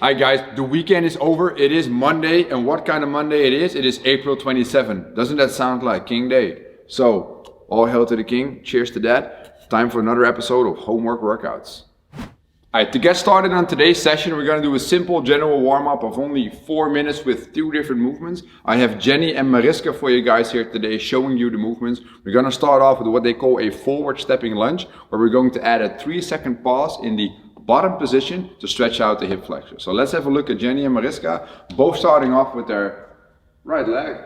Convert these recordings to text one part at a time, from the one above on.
Hi guys, the weekend is over. It is Monday, and what kind of Monday it is? It is April 27th. Doesn't that sound like King Day? So, all hail to the king. Cheers to that. Time for another episode of Homework Workouts. Alright, to get started on today's session, we're going to do a simple general warm-up of only 4 minutes with 2 different movements. I have Jenny and Mariska for you guys here today showing you the movements. We're going to start off with what they call a forward stepping lunge, where we're going to add a 3-second pause in the bottom position to stretch out the hip flexor. So let's have a look at Jenny and Mariska, both starting off with their right leg.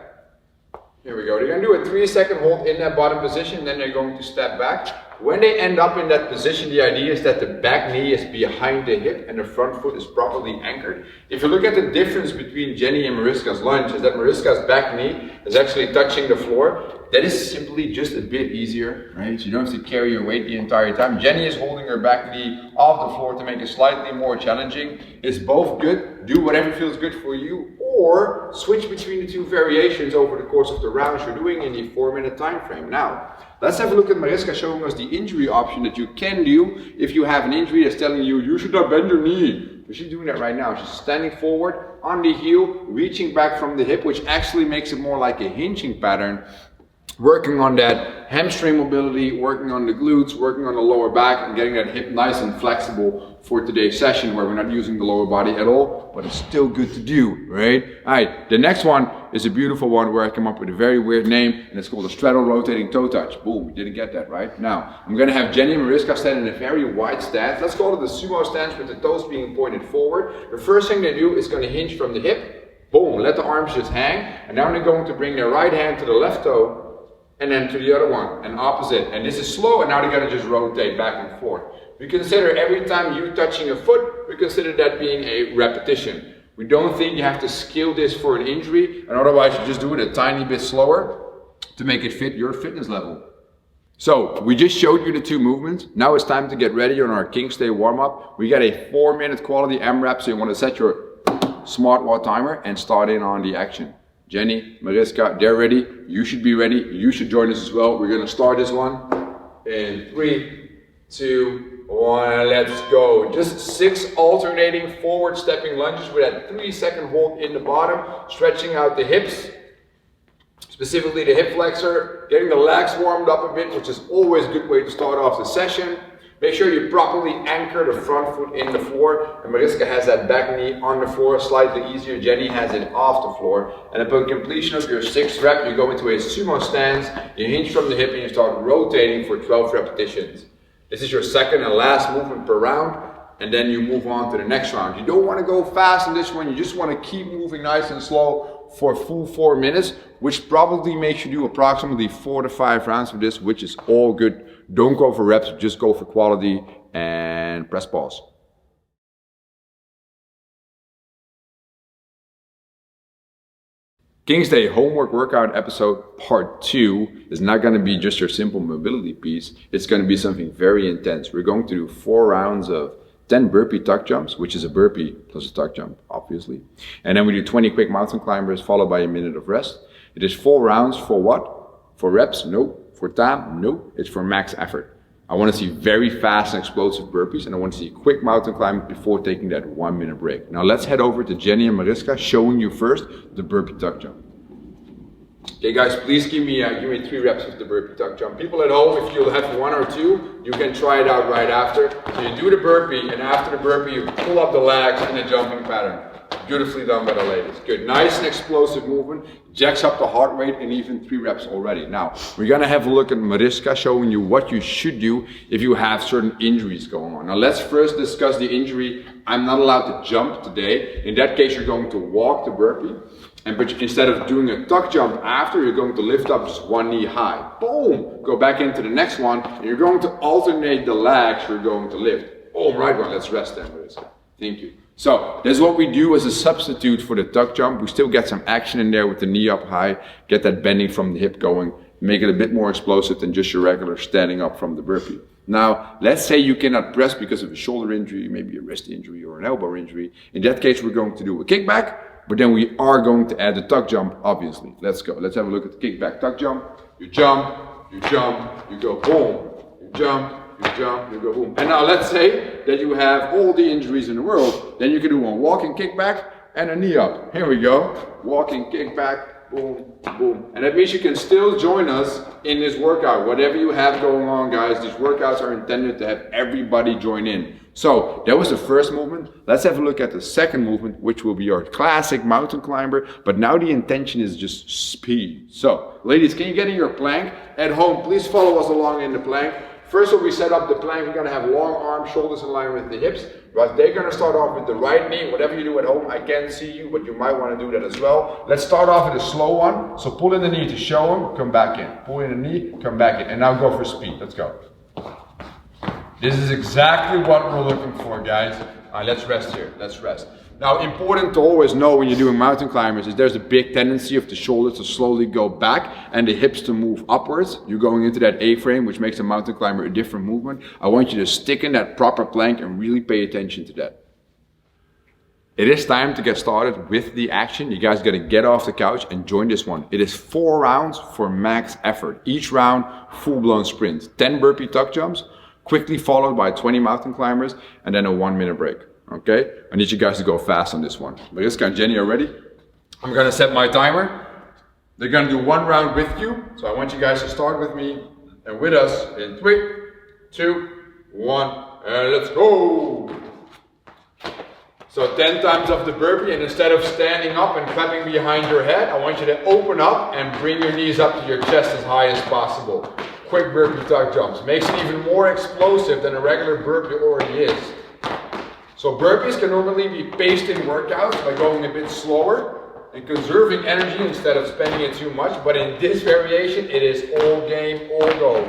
Here we go. They're going to do a 3-second hold in that bottom position, then they're going to step back. When they end up in that position, the idea is that the back knee is behind the hip and the front foot is properly anchored. If you look at the difference between Jenny and Mariska's lunge, is that Mariska's back knee is actually touching the floor. That is simply just a bit easier, right? So you don't have to carry your weight the entire time. Jenny is holding her back knee off the floor to make it slightly more challenging. It's both good. Do whatever feels good for you, or switch between the 2 variations over the course of the rounds you're doing in the 4-minute time frame. Now, let's have a look at Mariska showing us the injury option that you can do if you have an injury that's telling you, you should not bend your knee. But she's doing that right now. She's standing forward on the heel, reaching back from the hip, which actually makes it more like a hinging pattern. Working on that hamstring mobility, working on the glutes, working on the lower back, and getting that hip nice and flexible for today's session where we're not using the lower body at all, but it's still good to do, right? Alright, the next one is a beautiful one where I come up with a very weird name, and it's called a straddle rotating toe touch. Boom, you didn't get that, right? Now, I'm going to have Jenny and Mariska stand in a very wide stance. Let's call it the sumo stance with the toes being pointed forward. The first thing they do is going to hinge from the hip. Boom, let the arms just hang, and now they're going to bring their right hand to the left toe, and then to the other one, and opposite. And this is slow, and now they're gonna just rotate back and forth. We consider every time you touching a foot, we consider that being a repetition. We don't think you have to skill this for an injury, and otherwise you just do it a tiny bit slower to make it fit your fitness level. So, we just showed you the 2 movements. Now it's time to get ready on our King's Day warm-up. We got a 4-minute quality AMRAP, so you want to set your smartwatch timer and start in on the action. Jenny, Mariska, they're ready. You should be ready. You should join us as well. We're going to start this one in 3, 2, 1. Let's go. Just 6 alternating forward stepping lunges with that 3-second hold in the bottom, stretching out the hips, specifically the hip flexor, getting the legs warmed up a bit, which is always a good way to start off the session. Make sure you properly anchor the front foot in the floor, and Mariska has that back knee on the floor, slightly easier. Jenny has it off the floor. And upon completion of your 6th rep, you go into a sumo stance, you hinge from the hip, and you start rotating for 12 repetitions. This is your second and last movement per round, and then you move on to the next round. You don't want to go fast in this one, you just want to keep moving nice and slow for a full 4 minutes, which probably makes you do approximately 4 to 5 rounds of this, which is all good. Don't go for reps, just go for quality and press pause. King's Day homework workout episode part 2 is not going to be just your simple mobility piece. It's going to be something very intense. We're going to do 4 rounds of 10 burpee tuck jumps, which is a burpee plus a tuck jump, obviously. And then we do 20 quick mountain climbers followed by a minute of rest. It is 4 rounds for what? For reps? No. For time? No. It's for max effort. I want to see very fast and explosive burpees, and I want to see quick mountain climbing before taking that 1-minute break. Now let's head over to Jenny and Mariska showing you first the burpee tuck jump. Okay guys, please give me 3 reps of the burpee tuck jump. People at home, if you have 1 or 2, you can try it out right after. So you do the burpee, and after the burpee you pull up the legs in a jumping pattern. Beautifully done by the ladies. Good, nice and explosive movement. Jacks up the heart rate in even 3 reps already. Now, we're gonna have a look at Mariska showing you what you should do if you have certain injuries going on. Now let's first discuss the injury. I'm not allowed to jump today. In that case, you're going to walk the burpee. But instead of doing a tuck jump after, you're going to lift up just 1 knee high. Boom! Go back into the next one, and you're going to alternate the legs you're going to lift. Boom, right one. Let's rest there, Mariska. Thank you. So, that's what we do as a substitute for the tuck jump. We still get some action in there with the knee up high, get that bending from the hip going, make it a bit more explosive than just your regular standing up from the burpee. Now, let's say you cannot press because of a shoulder injury, maybe a wrist injury or an elbow injury. In that case, we're going to do a kickback, but then we are going to add the tuck jump, obviously. Let's go. Let's have a look at the kickback tuck jump. You jump, you go boom. You jump, you go boom. And now let's say that you have all the injuries in the world, then you can do one walking kickback and a knee up. Here we go, walking kickback, boom, boom. And that means you can still join us in this workout. Whatever you have going on, guys, these workouts are intended to have everybody join in. So that was the first movement. Let's have a look at the second movement, which will be our classic mountain climber. But now the intention is just speed. So ladies, can you get in your plank? At home, please follow us along in the plank. First, when we set up the plank, we're going to have long arms, shoulders in line with the hips. But they're going to start off with the right knee. Whatever you do at home, I can see you, but you might want to do that as well. Let's start off with a slow one. So pull in the knee to show them, come back in. Pull in the knee, come back in. And now go for speed. Let's go. This is exactly what we're looking for, guys. All right, let's rest here. Let's rest. Now, important to always know when you're doing mountain climbers is there's a big tendency of the shoulders to slowly go back and the hips to move upwards. You're going into that A-frame, which makes a mountain climber a different movement. I want you to stick in that proper plank and really pay attention to that. It is time to get started with the action. You guys got to get off the couch and join this one. It is 4 rounds for max effort. Each round, full-blown sprint. 10 burpee tuck jumps, quickly followed by 20 mountain climbers, and then a 1-minute break. Okay, I need you guys to go fast on this one. Mariska and Jenny are ready. I'm gonna set my timer. They're gonna do 1 round with you. So I want you guys to start with me and with us in 3, 2, 1, and let's go. So 10 times of the burpee, and instead of standing up and clapping behind your head, I want you to open up and bring your knees up to your chest as high as possible. Quick burpee tuck jumps. Makes it even more explosive than a regular burpee already is. So burpees can normally be paced in workouts by going a bit slower and conserving energy instead of spending it too much. But in this variation, it is all game, all go.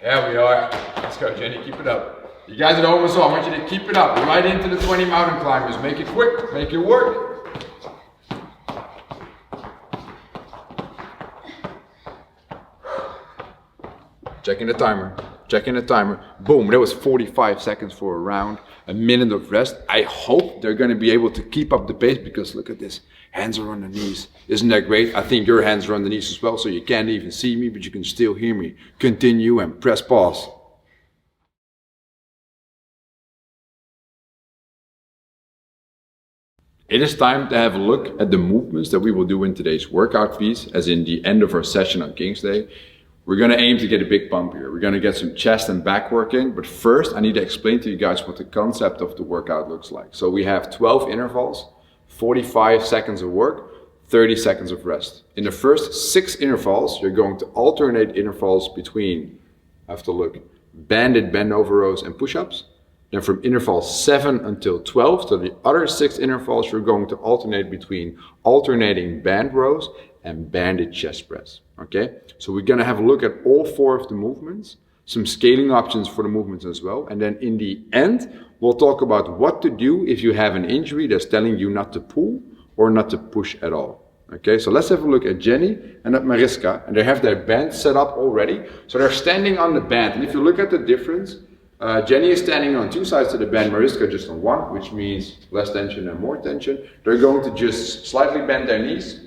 There we are. Let's go, Jenny, keep it up. You guys at home as well, I want you to keep it up. Right into the 20 mountain climbers. Make it quick, make it work. Checking the timer. Checking the timer. Boom, that was 45 seconds for a round, a minute of rest. I hope they're going to be able to keep up the pace because look at this. Hands are on the knees. Isn't that great? I think your hands are on the knees as well, so you can't even see me, but you can still hear me. Continue and press pause. It is time to have a look at the movements that we will do in today's workout piece, as in the end of our session on King's Day. We're going to aim to get a big pump here. We're going to get some chest and back working, but first I need to explain to you guys what the concept of the workout looks like. So we have 12 intervals, 45 seconds of work, 30 seconds of rest. In the first 6 intervals, you're going to alternate intervals between, I have to look, Bandit, bend over rows and push-ups. Then from interval 7 until 12, so the other 6 intervals, you're going to alternate between alternating band rows and Bandit chest press. Okay, so we're going to have a look at all 4 of the movements, some scaling options for the movements as well, and then in the end we'll talk about what to do if you have an injury that's telling you not to pull or not to push at all. Okay, so let's have a look at Jenny and at Mariska, and they have their band set up already, so they're standing on the band. And if you look at the difference, Jenny is standing on 2 sides of the band, Mariska just on 1, which means less tension and more tension. They're going to just slightly bend their knees.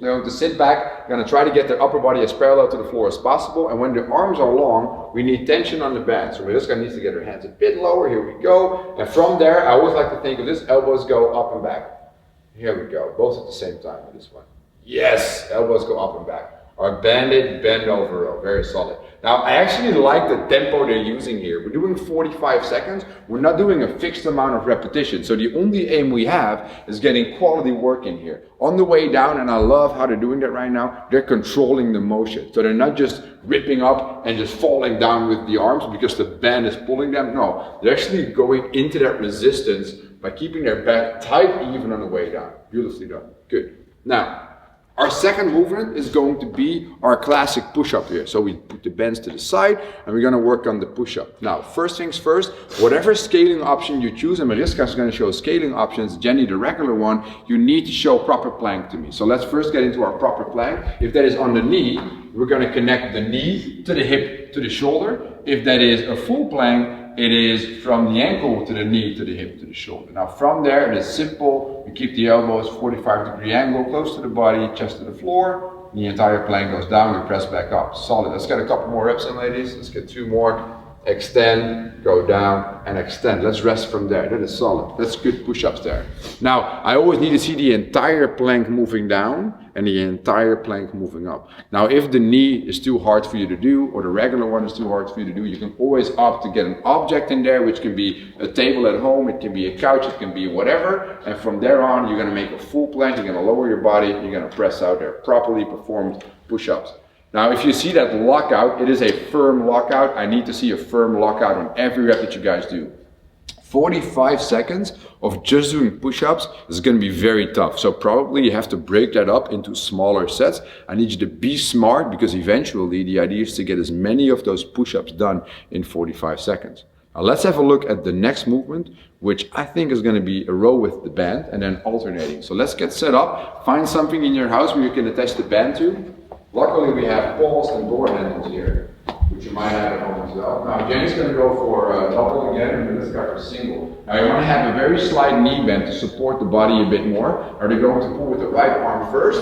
They're going to sit back, they're going to try to get their upper body as parallel to the floor as possible, and when their arms are long, we need tension on the band. So Mariska needs to get her hands a bit lower, here we go, and from there, I always like to think of this, elbows go up and back. Here we go, both at the same time with this one. Yes, elbows go up and back. Our Bandit, bend over row, very solid. Now, I actually like the tempo they're using here. We're doing 45 seconds. We're not doing a fixed amount of repetition. So the only aim we have is getting quality work in here. On the way down, and I love how they're doing that right now, they're controlling the motion. So they're not just ripping up and just falling down with the arms because the band is pulling them. No, they're actually going into that resistance by keeping their back tight even on the way down. Beautifully done. Good. Now, our second movement is going to be our classic push-up here. So we put the bands to the side and we're going to work on the push-up. Now, first things first, whatever scaling option you choose, and Mariska is going to show scaling options, Jenny the regular one, you need to show proper plank to me. So let's first get into our proper plank. If that is on the knee, we're going to connect the knee to the hip to the shoulder. If that is a full plank, it is from the ankle to the knee to the hip to the shoulder. Now from there, it is simple. You keep the elbows 45-degree angle, close to the body, chest to the floor. The entire plank goes down, we press back up. Solid. Let's get a couple more reps in, ladies. Let's get 2 more. Extend, go down, and extend. Let's rest from there. That is solid. That's good push-ups there. Now, I always need to see the entire plank moving down and the entire plank moving up. Now, if the knee is too hard for you to do, or the regular one is too hard for you to do, you can always opt to get an object in there, which can be a table at home, it can be a couch, it can be whatever. And from there on, you're gonna make a full plank, you're gonna lower your body, you're gonna press out there. Properly performed push-ups. Now, if you see that lockout, it is a firm lockout. I need to see a firm lockout on every rep that you guys do. 45 seconds of just doing push-ups is going to be very tough. So probably you have to break that up into smaller sets. I need you to be smart, because eventually the idea is to get as many of those push-ups done in 45 seconds. Now let's have a look at the next movement, which I think is going to be a row with the band and then alternating. So let's get set up. Find something in your house where you can attach the band to. Luckily we have poles and door handles here, which you might have at home as well. Now Jenny's going to go for double again, and this guy for single. Now you want to have a very slight knee bend to support the body a bit more. Are they going to pull with the right arm first,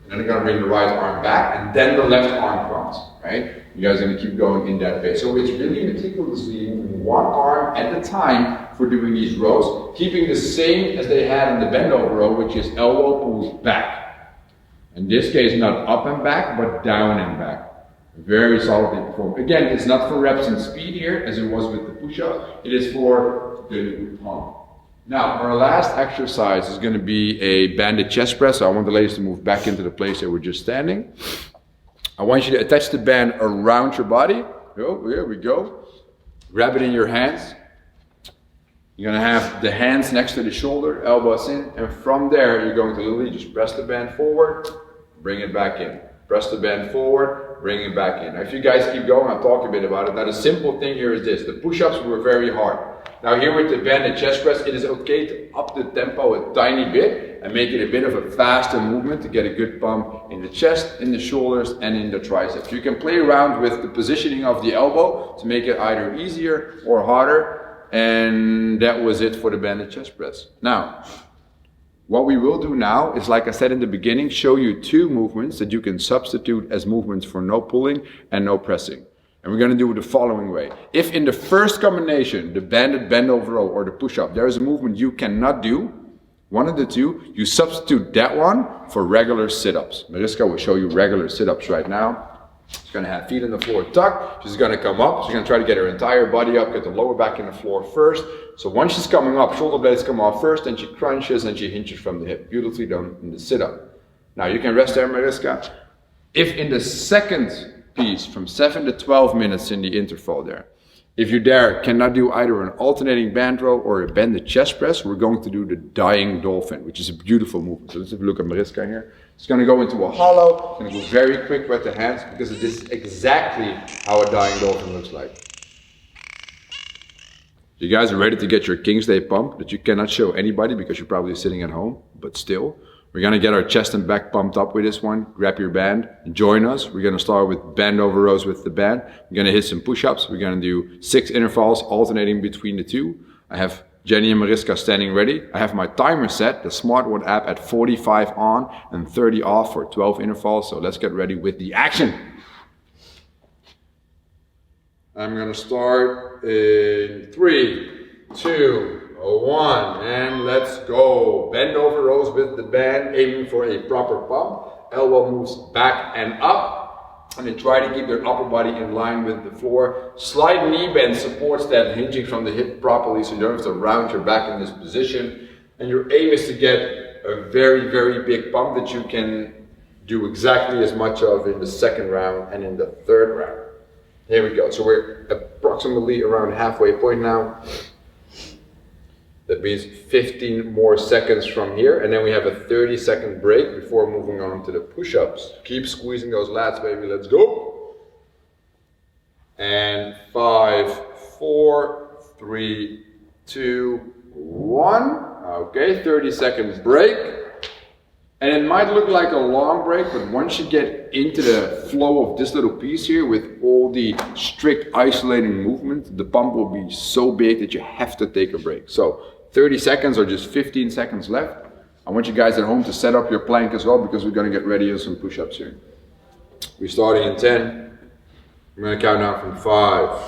and then they're going to bring the right arm back, and then the left arm comes, right? You guys are going to keep going in that pace. So it's really meticulously moving one arm at a time for doing these rows, keeping the same as they had in the bend over row, which is elbow pulls back. In this case, not up and back, but down and back. Very solidly performed. Again, it's not for reps and speed here, as it was with the push-up. It is for the pump. Now, our last exercise is going to be a banded chest press. So I want the ladies to move back into the place they were just standing. I want you to attach the band around your body. Oh, here we go. Grab it in your hands. You're going to have the hands next to the shoulder, elbows in, and from there you're going to literally just press the band forward, bring it back in. Press the band forward, bring it back in. Now if you guys keep going, I'll talk a bit about it. Now the simple thing here is this, the push-ups were very hard. Now here with the banded chest press, it is okay to up the tempo a tiny bit and make it a bit of a faster movement to get a good pump in the chest, in the shoulders, and in the triceps. You can play around with the positioning of the elbow to make it either easier or harder. And that was it for the banded chest press. Now, what we will do now is, like I said in the beginning, show you 2 movements that you can substitute as movements for no pulling and no pressing. And we're going to do it the following way. If in the first combination, the banded bend over row or the push-up, there is a movement you cannot do, one of the 2, you substitute that one for regular sit-ups. Mariska will show you regular sit-ups right now. She's going to have feet on the floor tucked. She's going to come up. She's going to try to get her entire body up, get the lower back in the floor first. So once she's coming up, shoulder blades come off first, then she crunches and she hinges from the hip. Beautifully done in the sit-up. Now you can rest there, Mariska. If in the second piece, from 7 to 12 minutes in the interval there, if you there cannot do either an alternating band row or a banded chest press, we're going to do the dying dolphin, which is a beautiful movement. So let's have a look at Mariska here. It's going to go into a hollow. It's going to go very quick with the hands, because this is exactly how a dying dolphin looks like. You guys are ready to get your King's Day pump that you cannot show anybody because you're probably sitting at home, but still. We're going to get our chest and back pumped up with this one. Grab your band and join us. We're going to start with band over rows with the band. We're going to hit some push-ups. We're going to do 6 intervals alternating between the 2. I have Jenny and Mariska standing ready. I have my timer set, the Smart One app, at 45 on and 30 off for 12 intervals. So let's get ready with the action. I'm going to start in 3, 2, 1, and let's go. Bend over rows with the band, aiming for a proper pump. Elbow moves back and up, and then try to keep their upper body in line with the floor. Slight knee bend supports that hinging from the hip properly, so you don't have to round your back in this position. And your aim is to get a very, very big pump that you can do exactly as much of in the second round and in the third round. Here we go. So we're approximately around halfway point now. That means 15 more seconds from here, and then we have a 30-second break before moving on to the push-ups. Keep squeezing those lats, baby. Let's go. And 5, 4, 3, 2, 1. Okay, 30-second break. And it might look like a long break, but once you get into the flow of this little piece here with all the strict isolating movement, the pump will be so big that you have to take a break. So 30 seconds or just 15 seconds left. I want you guys at home to set up your plank as well, because we're gonna get ready to some push-ups here. We're starting in 10. I'm gonna count down from 5,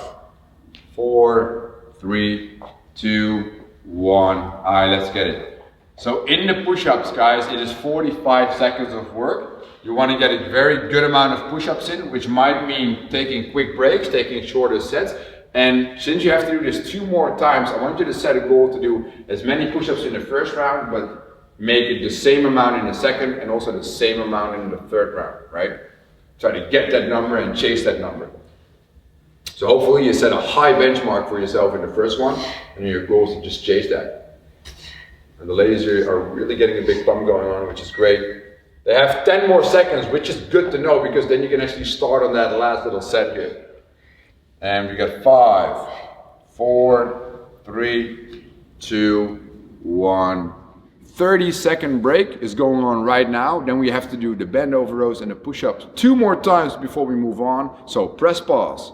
4, 3, 2, 1. All right, let's get it. So in the push-ups, guys, it is 45 seconds of work. You want to get a very good amount of push-ups in, which might mean taking quick breaks, taking shorter sets. And since you have to do this 2 more times, I want you to set a goal to do as many push-ups in the first round, but make it the same amount in the second and also the same amount in the third round, right? Try to get that number and chase that number. So hopefully you set a high benchmark for yourself in the first one, and your goal is to just chase that. And the ladies are really getting a big pump going on, which is great. They have 10 more seconds, which is good to know, because then you can actually start on that last little set here. And we got 5, 4, 3, 2, 1. 30-second break is going on right now. Then we have to do the bend over rows and the push-ups 2 more times before we move on. So press pause.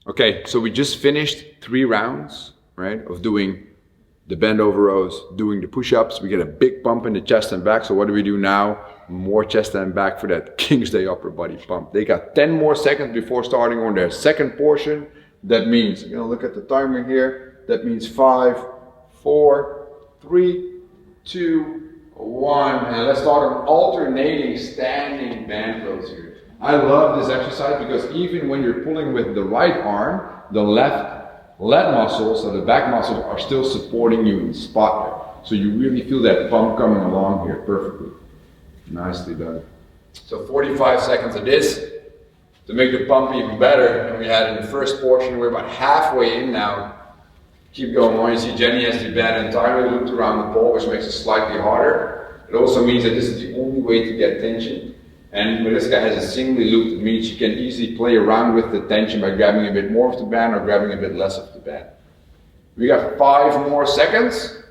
Okay, so we just finished 3 rounds, right, of doing the bend over rows, doing the push-ups. We get a big pump in the chest and back. So what do we do now? More chest and back for that King's Day upper body pump. They got 10 more seconds before starting on their second portion. That means, you're gonna look at the timer here. That means 5, 4, 3, 2, 1. And let's start on alternating standing band rows here. I love this exercise because even when you're pulling with the right arm, the left leg muscles, so the back muscles, are still supporting you in the spot there. So you really feel that pump coming along here perfectly. Nicely done. So 45 seconds of this to make the pump even better than we had in the first portion. We're about halfway in now. Keep going on. You see Jenny has the band entirely looped around the pole, which makes it slightly harder. It also means that this is the only way to get tension. And when this guy has a singly looped, it means you can easily play around with the tension by grabbing a bit more of the band or grabbing a bit less of the band. We got 5 more seconds.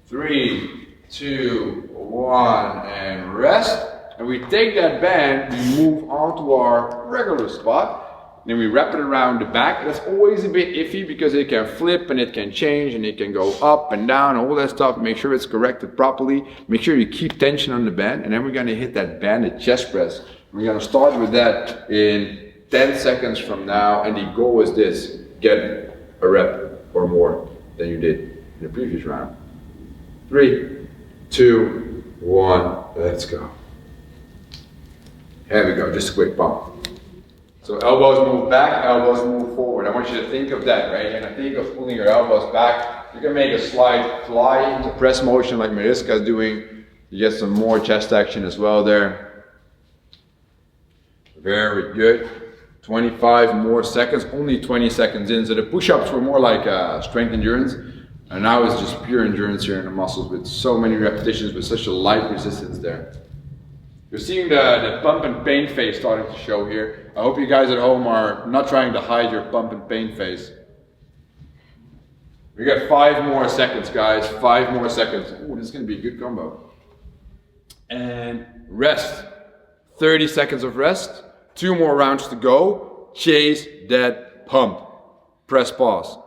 3, 2, 1, and rest. And we take that band, we move on to our regular spot. Then we wrap it around the back. That's always a bit iffy because it can flip and it can change and it can go up and down, all that stuff. Make sure it's corrected properly. Make sure you keep tension on the band. And then we're going to hit that banded chest press. We're going to start with that in 10 seconds from now. And the goal is this: get a rep or more than you did in the previous round. 3, 2, 1, let's go. There we go, just a quick pump. So elbows move back, elbows move forward. I want you to think of that, right? And I think of pulling your elbows back. You can make a slight fly into press motion like Mariska is doing. You get some more chest action as well there. Very good. 25 more seconds, only 20 seconds in. So the push-ups were more like strength endurance. And now it's just pure endurance here in the muscles with so many repetitions with such a light resistance there. You're seeing the pump and pain face starting to show here. I hope you guys at home are not trying to hide your pump and pain face. We got 5 more seconds, guys. 5 more seconds. Ooh, this is going to be a good combo. And rest. 30 seconds of rest. 2 more rounds to go. Chase that pump. Press pause.